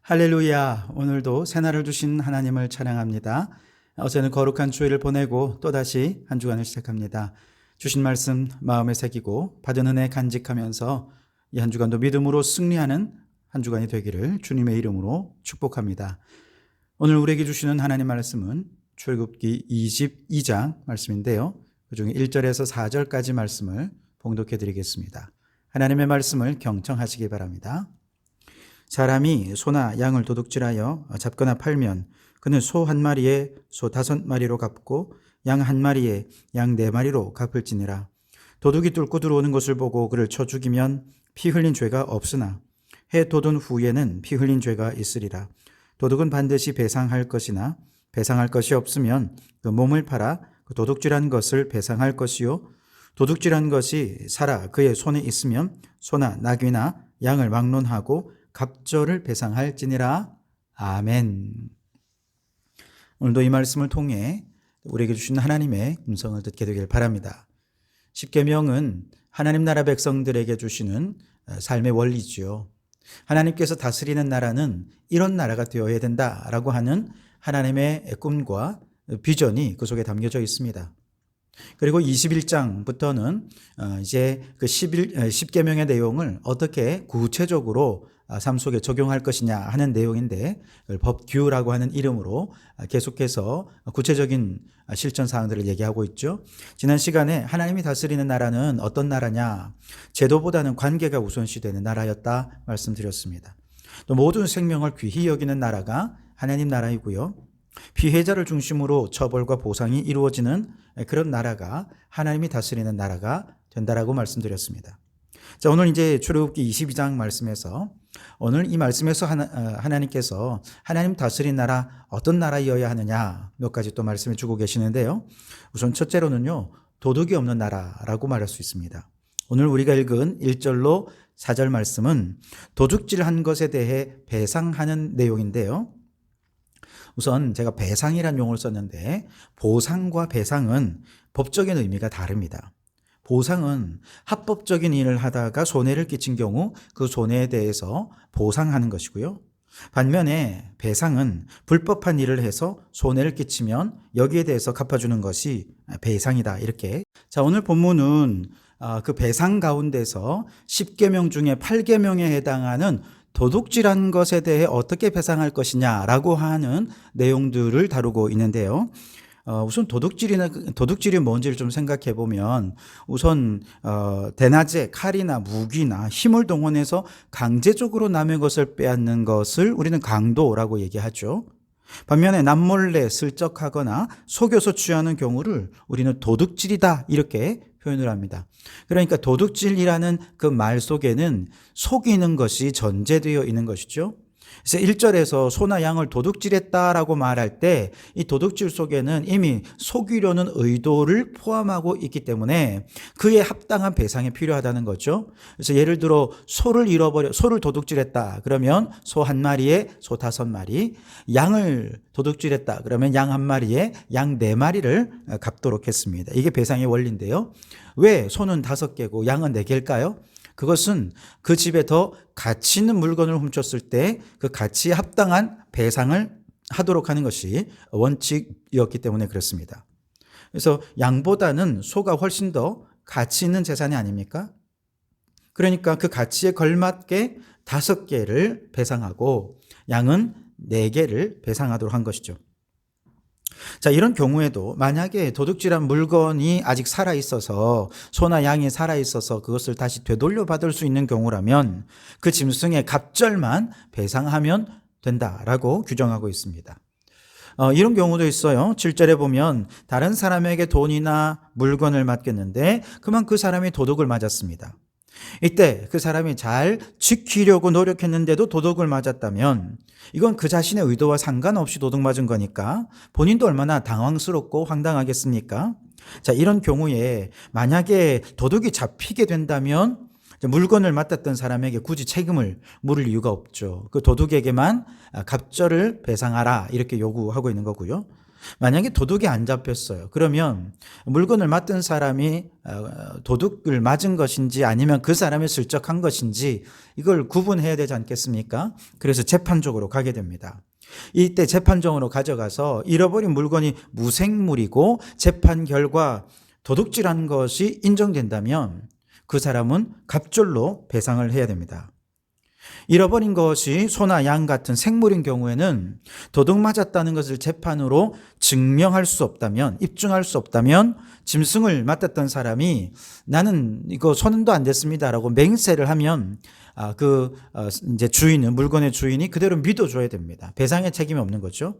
할렐루야. 오늘도 새날을 주신 하나님을 찬양합니다. 어제는 거룩한 주일을 보내고 또다시 한 주간을 시작합니다. 주신 말씀 마음에 새기고 받은 은혜 간직하면서 이 한 주간도 믿음으로 승리하는 한 주간이 되기를 주님의 이름으로 축복합니다. 오늘 우리에게 주시는 하나님 말씀은 출애굽기 22장 말씀인데요. 그중에 1절에서 4절까지 말씀을 봉독해 드리겠습니다. 하나님의 말씀을 경청하시기 바랍니다. 사람이 소나 양을 도둑질하여 잡거나 팔면 그는 소 한 마리에 소 5마리로 갚고 양 한 마리에 양 4마리로 갚을지니라. 도둑이 뚫고 들어오는 것을 보고 그를 쳐 죽이면 피 흘린 죄가 없으나 해 돋은 후에는 피 흘린 죄가 있으리라. 도둑은 반드시 배상할 것이나 배상할 것이 없으면 그 몸을 팔아 그 도둑질한 것을 배상할 것이요, 도둑질한 것이 살아 그의 손에 있으면 소나 나귀나 양을 막론하고 갑절을 배상할지니라. 아멘. 오늘도 이 말씀을 통해 우리에게 주신 하나님의 음성을 듣게 되길 바랍니다. 십계명은 하나님 나라 백성들에게 주시는 삶의 원리지요. 하나님께서 다스리는 나라는 이런 나라가 되어야 된다라고 하는 하나님의 꿈과 비전이 그 속에 담겨져 있습니다. 그리고 21장부터는 이제 그 10계명의 내용을 어떻게 구체적으로 삶 속에 적용할 것이냐 하는 내용인데, 법규라고 하는 이름으로 계속해서 구체적인 실천 사항들을 얘기하고 있죠. 지난 시간에 하나님이 다스리는 나라는 어떤 나라냐, 제도보다는 관계가 우선시되는 나라였다 말씀드렸습니다. 또 모든 생명을 귀히 여기는 나라가 하나님 나라이고요, 피해자를 중심으로 처벌과 보상이 이루어지는 그런 나라가 하나님이 다스리는 나라가 된다라고 말씀드렸습니다. 자, 오늘 이제 출애굽기 22장 말씀에서 오늘 이 말씀에서 하나님께서 하나님 다스린 나라 어떤 나라이어야 하느냐 몇 가지 또 말씀을 주고 계시는데요. 우선 첫째로는요, 도둑이 없는 나라라고 말할 수 있습니다. 오늘 우리가 읽은 1절로 4절 말씀은 도둑질한 것에 대해 배상하는 내용인데요. 우선 제가 배상이라는 용어를 썼는데 보상과 배상은 법적인 의미가 다릅니다. 보상은 합법적인 일을 하다가 손해를 끼친 경우 그 손해에 대해서 보상하는 것이고요. 반면에 배상은 불법한 일을 해서 손해를 끼치면 여기에 대해서 갚아주는 것이 배상이다. 이렇게. 자, 오늘 본문은 그 배상 가운데서 10계명 중에 8계명에 해당하는 도둑질한 것에 대해 어떻게 배상할 것이냐라고 하는 내용들을 다루고 있는데요. 우선 도둑질이 뭔지를 좀 생각해 보면, 우선 대낮에 칼이나 무기나 힘을 동원해서 강제적으로 남의 것을 빼앗는 것을 우리는 강도라고 얘기하죠. 반면에 남몰래 슬쩍하거나 속여서 취하는 경우를 우리는 도둑질이다 이렇게 표현을 합니다. 그러니까 도둑질이라는 그 말 속에는 속이는 것이 전제되어 있는 것이죠. 그래서 1절에서 소나 양을 도둑질했다라고 말할 때 이 도둑질 속에는 이미 속이려는 의도를 포함하고 있기 때문에 그에 합당한 배상이 필요하다는 거죠. 그래서 예를 들어 소를 도둑질했다 그러면 소 한 마리에 소 5마리, 양을 도둑질했다 그러면 양 한 마리에 양 4마리를 갚도록 했습니다. 이게 배상의 원리인데요. 왜 소는 5개고 양은 4개일까요? 그것은 그 집에 더 가치 있는 물건을 훔쳤을 때 그 가치에 합당한 배상을 하도록 하는 것이 원칙이었기 때문에 그렇습니다. 그래서 양보다는 소가 훨씬 더 가치 있는 재산이 아닙니까? 그러니까 그 가치에 걸맞게 5개를 배상하고 양은 4개를 배상하도록 한 것이죠. 자, 이런 경우에도 만약에 도둑질한 물건이 아직 살아있어서, 소나 양이 살아있어서 그것을 다시 되돌려 받을 수 있는 경우라면 그 짐승의 갑절만 배상하면 된다라고 규정하고 있습니다. 이런 경우도 있어요. 7절에 보면 다른 사람에게 돈이나 물건을 맡겼는데 그만 그 사람이 도둑을 맞았습니다. 이때 그 사람이 잘 지키려고 노력했는데도 도둑을 맞았다면 이건 그 자신의 의도와 상관없이 도둑 맞은 거니까 본인도 얼마나 당황스럽고 황당하겠습니까? 자, 이런 경우에 만약에 도둑이 잡히게 된다면 물건을 맡았던 사람에게 굳이 책임을 물을 이유가 없죠. 그 도둑에게만 갑절을 배상하라 이렇게 요구하고 있는 거고요. 만약에 도둑이 안 잡혔어요. 그러면 물건을 맡은 사람이 도둑을 맞은 것인지 아니면 그 사람이 슬쩍 한 것인지 이걸 구분해야 되지 않겠습니까? 그래서 재판정으로 가게 됩니다. 이때 재판정으로 가져가서 잃어버린 물건이 무생물이고 재판 결과 도둑질한 것이 인정된다면 그 사람은 갑절로 배상을 해야 됩니다. 잃어버린 것이 소나 양 같은 생물인 경우에는 도둑 맞았다는 것을 재판으로 증명할 수 없다면, 입증할 수 없다면 짐승을 맡았던 사람이 나는 이거 손도 안 댔습니다라고 맹세를 하면 이제 주인은, 물건의 주인이 그대로 믿어줘야 됩니다. 배상의 책임이 없는 거죠.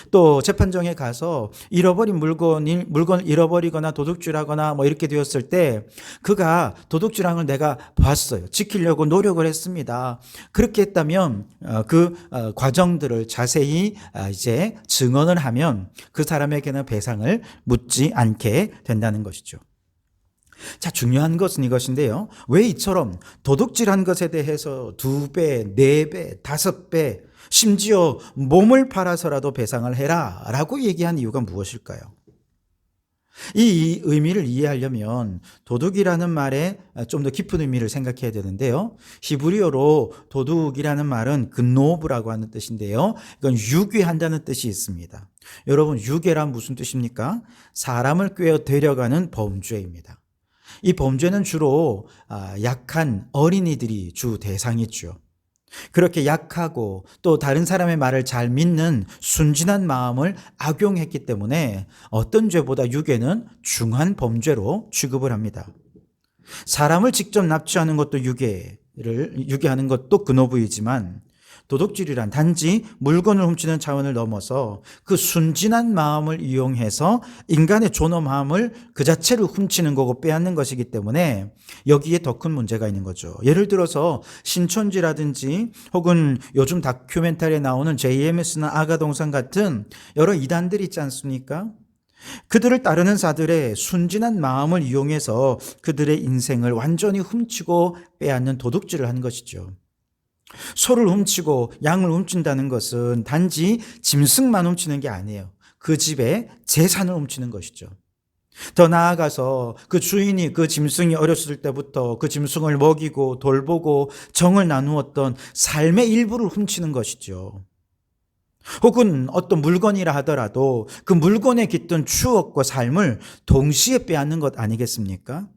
또 재판정에 가서 잃어버린 물건을 잃어버리거나 도둑질하거나 뭐 이렇게 되었을 때 그가 도둑질한 걸 내가 봤어요. 지키려고 노력을 했습니다. 그렇게 했다면 그 과정들을 자세히 이제 증언을 하면 그 사람에게는 배상을 묻지 않게 된다는 것이죠. 자, 중요한 것은 이것인데요. 왜 이처럼 도둑질한 것에 대해서 2배, 4배, 5배 심지어 몸을 팔아서라도 배상을 해라 라고 얘기한 이유가 무엇일까요? 이 의미를 이해하려면 도둑이라는 말에 좀 더 깊은 의미를 생각해야 되는데요. 히브리어로 도둑이라는 말은 근노브라고 하는 뜻인데요. 이건 유괴한다는 뜻이 있습니다. 여러분, 유괴란 무슨 뜻입니까? 사람을 꿰어 데려가는 범죄입니다. 이 범죄는 주로 약한 어린이들이 주 대상이죠. 그렇게 약하고 또 다른 사람의 말을 잘 믿는 순진한 마음을 악용했기 때문에 어떤 죄보다 유괴는 중한 범죄로 취급을 합니다. 사람을 직접 납치하는 것도 유괴하는 것도 근오부이지만 도둑질이란 단지 물건을 훔치는 차원을 넘어서 그 순진한 마음을 이용해서 인간의 존엄함을 그 자체를 훔치는 거고 빼앗는 것이기 때문에 여기에 더 큰 문제가 있는 거죠. 예를 들어서 신천지라든지 혹은 요즘 다큐멘터리에 나오는 JMS나 아가동산 같은 여러 이단들이 있지 않습니까? 그들을 따르는 자들의 순진한 마음을 이용해서 그들의 인생을 완전히 훔치고 빼앗는 도둑질을 한 것이죠. 소를 훔치고 양을 훔친다는 것은 단지 짐승만 훔치는 게 아니에요. 그 집의 재산을 훔치는 것이죠. 더 나아가서 그 주인이 그 짐승이 어렸을 때부터 그 짐승을 먹이고 돌보고 정을 나누었던 삶의 일부를 훔치는 것이죠. 혹은 어떤 물건이라 하더라도 그 물건에 깃든 추억과 삶을 동시에 빼앗는 것 아니겠습니까?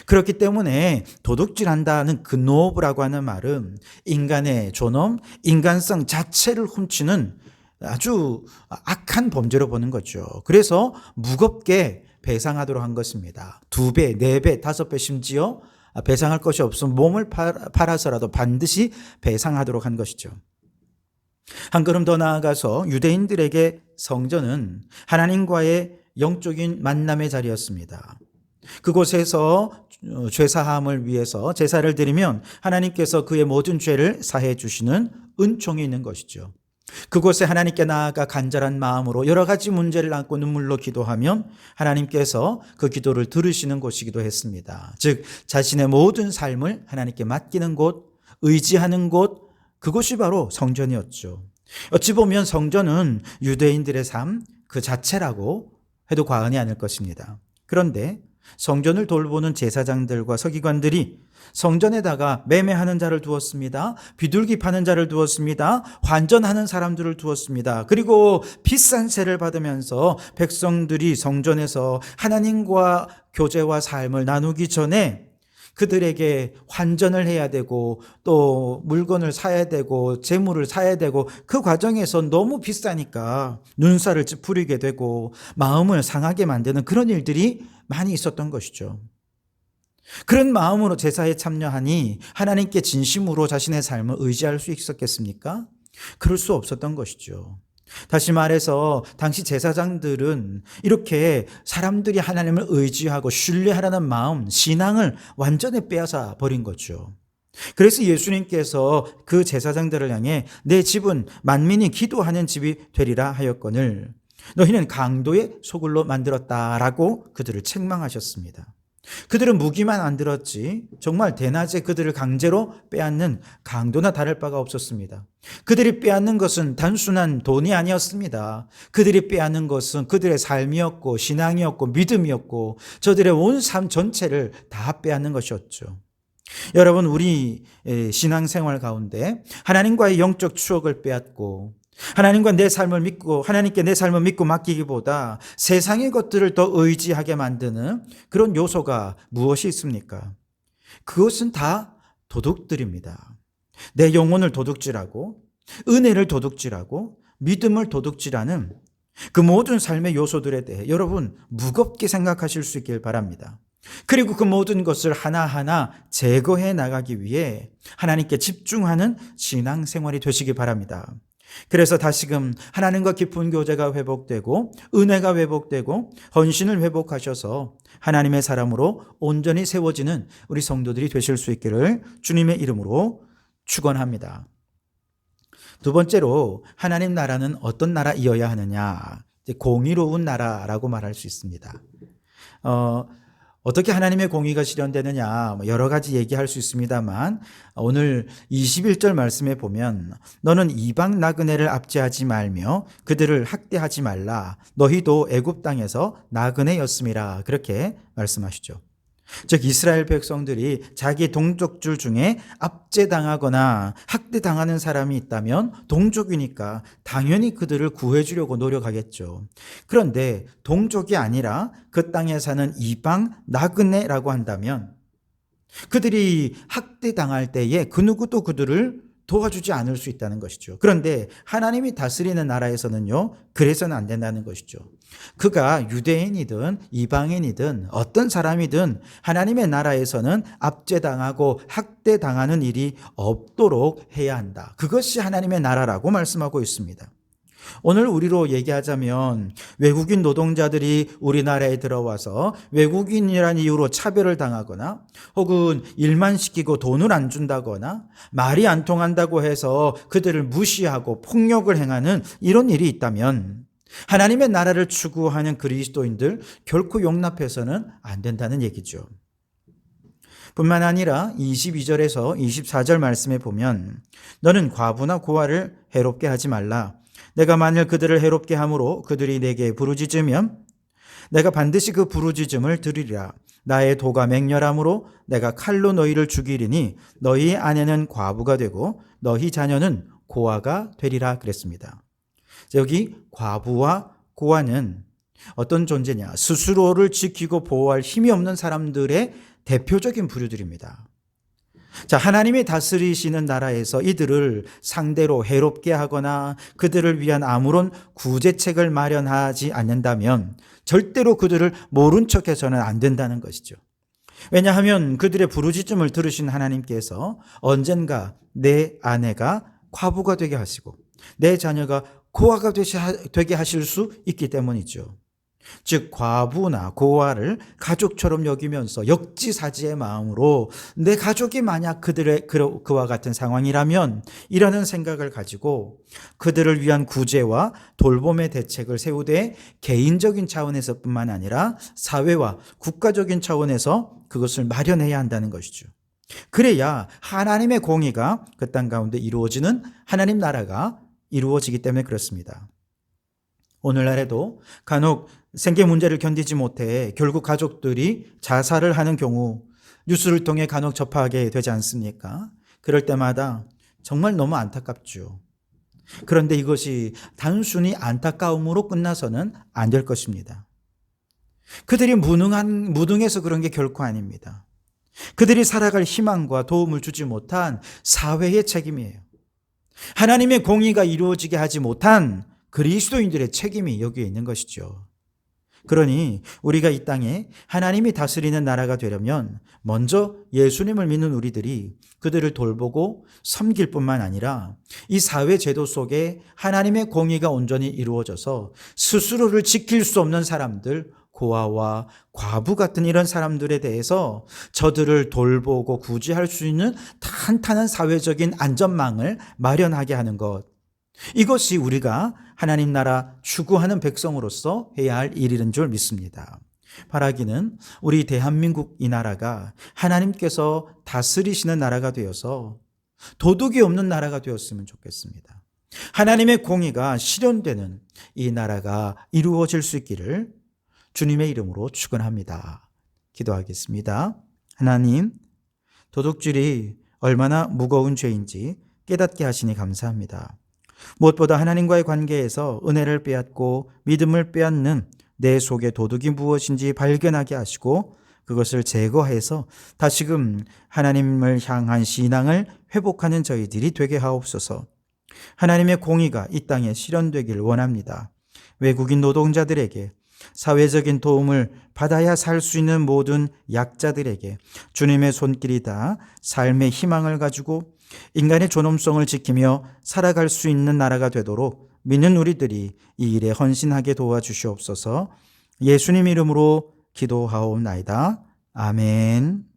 그렇기 때문에 도둑질한다는 근노브라고 하는 말은 인간의 존엄, 인간성 자체를 훔치는 아주 악한 범죄로 보는 거죠. 그래서 무겁게 배상하도록 한 것입니다. 2배, 4배, 5배 심지어 배상할 것이 없으면 몸을 팔아서라도 반드시 배상하도록 한 것이죠. 한 걸음 더 나아가서 유대인들에게 성전은 하나님과의 영적인 만남의 자리였습니다. 그곳에서 죄사함을 위해서 제사를 드리면 하나님께서 그의 모든 죄를 사해 주시는 은총이 있는 것이죠. 그곳에 하나님께 나아가 간절한 마음으로 여러 가지 문제를 안고 눈물로 기도하면 하나님께서 그 기도를 들으시는 곳이기도 했습니다. 즉 자신의 모든 삶을 하나님께 맡기는 곳, 의지하는 곳, 그곳이 바로 성전이었죠. 어찌 보면 성전은 유대인들의 삶 그 자체라고 해도 과언이 아닐 것입니다. 그런데 성전을 돌보는 제사장들과 서기관들이 성전에다가 매매하는 자를 두었습니다. 비둘기 파는 자를 두었습니다. 환전하는 사람들을 두었습니다. 그리고 비싼 세를 받으면서 백성들이 성전에서 하나님과 교제와 삶을 나누기 전에 그들에게 환전을 해야 되고 또 물건을 사야 되고 재물을 사야 되고 그 과정에서 너무 비싸니까 눈살을 찌푸리게 되고 마음을 상하게 만드는 그런 일들이 많이 있었던 것이죠. 그런 마음으로 제사에 참여하니 하나님께 진심으로 자신의 삶을 의지할 수 있었겠습니까? 그럴 수 없었던 것이죠. 다시 말해서 당시 제사장들은 이렇게 사람들이 하나님을 의지하고 신뢰하라는 마음, 신앙을 완전히 빼앗아 버린 거죠. 그래서 예수님께서 그 제사장들을 향해 내 집은 만민이 기도하는 집이 되리라 하였거늘 너희는 강도의 소굴로 만들었다라고 그들을 책망하셨습니다. 그들은 무기만 안 들었지 정말 대낮에 그들을 강제로 빼앗는 강도나 다를 바가 없었습니다. 그들이 빼앗는 것은 단순한 돈이 아니었습니다. 그들이 빼앗는 것은 그들의 삶이었고 신앙이었고 믿음이었고 저들의 온 삶 전체를 다 빼앗는 것이었죠. 여러분, 우리 신앙생활 가운데 하나님과의 영적 추억을 빼앗고 하나님께 내 삶을 믿고 맡기기보다 세상의 것들을 더 의지하게 만드는 그런 요소가 무엇이 있습니까? 그것은 다 도둑들입니다. 내 영혼을 도둑질하고 은혜를 도둑질하고 믿음을 도둑질하는 그 모든 삶의 요소들에 대해 여러분 무겁게 생각하실 수 있길 바랍니다. 그리고 그 모든 것을 하나하나 제거해 나가기 위해 하나님께 집중하는 신앙생활이 되시기 바랍니다. 그래서 다시금 하나님과 깊은 교제가 회복되고 은혜가 회복되고 헌신을 회복하셔서 하나님의 사람으로 온전히 세워지는 우리 성도들이 되실 수 있기를 주님의 이름으로 축원합니다. 두 번째로 하나님 나라는 어떤 나라이어야 하느냐? 공의로운 나라라고 말할 수 있습니다. 어떻게 하나님의 공의가 실현되느냐 여러 가지 얘기할 수 있습니다만 오늘 21절 말씀에 보면 너는 이방 나그네를 압제하지 말며 그들을 학대하지 말라. 너희도 애굽 땅에서 나그네였음이라. 그렇게 말씀하시죠. 즉 이스라엘 백성들이 자기 동족들 중에 압제당하거나 학대당하는 사람이 있다면 동족이니까 당연히 그들을 구해주려고 노력하겠죠. 그런데 동족이 아니라 그 땅에 사는 이방 나그네라고 한다면 그들이 학대당할 때에 그 누구도 그들을 도와주지 않을 수 있다는 것이죠. 그런데 하나님이 다스리는 나라에서는요, 그래서는 안 된다는 것이죠. 그가 유대인이든 이방인이든 어떤 사람이든 하나님의 나라에서는 압제당하고 학대당하는 일이 없도록 해야 한다. 그것이 하나님의 나라라고 말씀하고 있습니다. 오늘 우리로 얘기하자면 외국인 노동자들이 우리나라에 들어와서 외국인이라는 이유로 차별을 당하거나 혹은 일만 시키고 돈을 안 준다거나 말이 안 통한다고 해서 그들을 무시하고 폭력을 행하는 이런 일이 있다면 하나님의 나라를 추구하는 그리스도인들 결코 용납해서는 안 된다는 얘기죠. 뿐만 아니라 22절에서 24절 말씀에 보면 너는 과부나 고아를 해롭게 하지 말라. 내가 만일 그들을 해롭게 함으로 그들이 내게 부르짖으면 내가 반드시 그 부르짖음을 들으리라. 나의 도가 맹렬함으로 내가 칼로 너희를 죽이리니 너희 아내는 과부가 되고 너희 자녀는 고아가 되리라 그랬습니다. 여기 과부와 고아는 어떤 존재냐? 스스로를 지키고 보호할 힘이 없는 사람들의 대표적인 부류들입니다. 자, 하나님이 다스리시는 나라에서 이들을 상대로 해롭게 하거나 그들을 위한 아무런 구제책을 마련하지 않는다면 절대로 그들을 모른 척해서는 안 된다는 것이죠. 왜냐하면 그들의 부르짖음을 들으신 하나님께서 언젠가 내 아내가 과부가 되게 하시고 내 자녀가 고아가 되게 하실 수 있기 때문이죠. 즉 과부나 고아를 가족처럼 여기면서 역지사지의 마음으로 내 가족이 만약 그와 같은 상황이라면 이라는 생각을 가지고 그들을 위한 구제와 돌봄의 대책을 세우되 개인적인 차원에서뿐만 아니라 사회와 국가적인 차원에서 그것을 마련해야 한다는 것이죠. 그래야 하나님의 공의가 그 땅 가운데 이루어지는 하나님 나라가 이루어지기 때문에 그렇습니다. 오늘날에도 간혹 생계 문제를 견디지 못해 결국 가족들이 자살을 하는 경우 뉴스를 통해 간혹 접하게 되지 않습니까? 그럴 때마다 정말 너무 안타깝죠. 그런데 이것이 단순히 안타까움으로 끝나서는 안 될 것입니다. 그들이 무능해서 그런 게 결코 아닙니다. 그들이 살아갈 희망과 도움을 주지 못한 사회의 책임이에요. 하나님의 공의가 이루어지게 하지 못한 그리스도인들의 책임이 여기에 있는 것이죠. 그러니 우리가 이 땅에 하나님이 다스리는 나라가 되려면 먼저 예수님을 믿는 우리들이 그들을 돌보고 섬길 뿐만 아니라 이 사회 제도 속에 하나님의 공의가 온전히 이루어져서 스스로를 지킬 수 없는 사람들, 고아와 과부 같은 이런 사람들에 대해서 저들을 돌보고 구제할 수 있는 탄탄한 사회적인 안전망을 마련하게 하는 것, 이것이 우리가 하나님 나라 추구하는 백성으로서 해야 할 일인 줄 믿습니다. 바라기는 우리 대한민국 이 나라가 하나님께서 다스리시는 나라가 되어서 도둑이 없는 나라가 되었으면 좋겠습니다. 하나님의 공의가 실현되는 이 나라가 이루어질 수 있기를 주님의 이름으로 축원합니다. 기도하겠습니다. 하나님, 도둑질이 얼마나 무거운 죄인지 깨닫게 하시니 감사합니다. 무엇보다 하나님과의 관계에서 은혜를 빼앗고 믿음을 빼앗는 내 속의 도둑이 무엇인지 발견하게 하시고 그것을 제거해서 다시금 하나님을 향한 신앙을 회복하는 저희들이 되게 하옵소서. 하나님의 공의가 이 땅에 실현되길 원합니다. 외국인 노동자들에게, 사회적인 도움을 받아야 살 수 있는 모든 약자들에게 주님의 손길이 다 삶의 희망을 가지고 인간의 존엄성을 지키며 살아갈 수 있는 나라가 되도록 믿는 우리들이 이 일에 헌신하게 도와주시옵소서. 예수님 이름으로 기도하옵나이다. 아멘.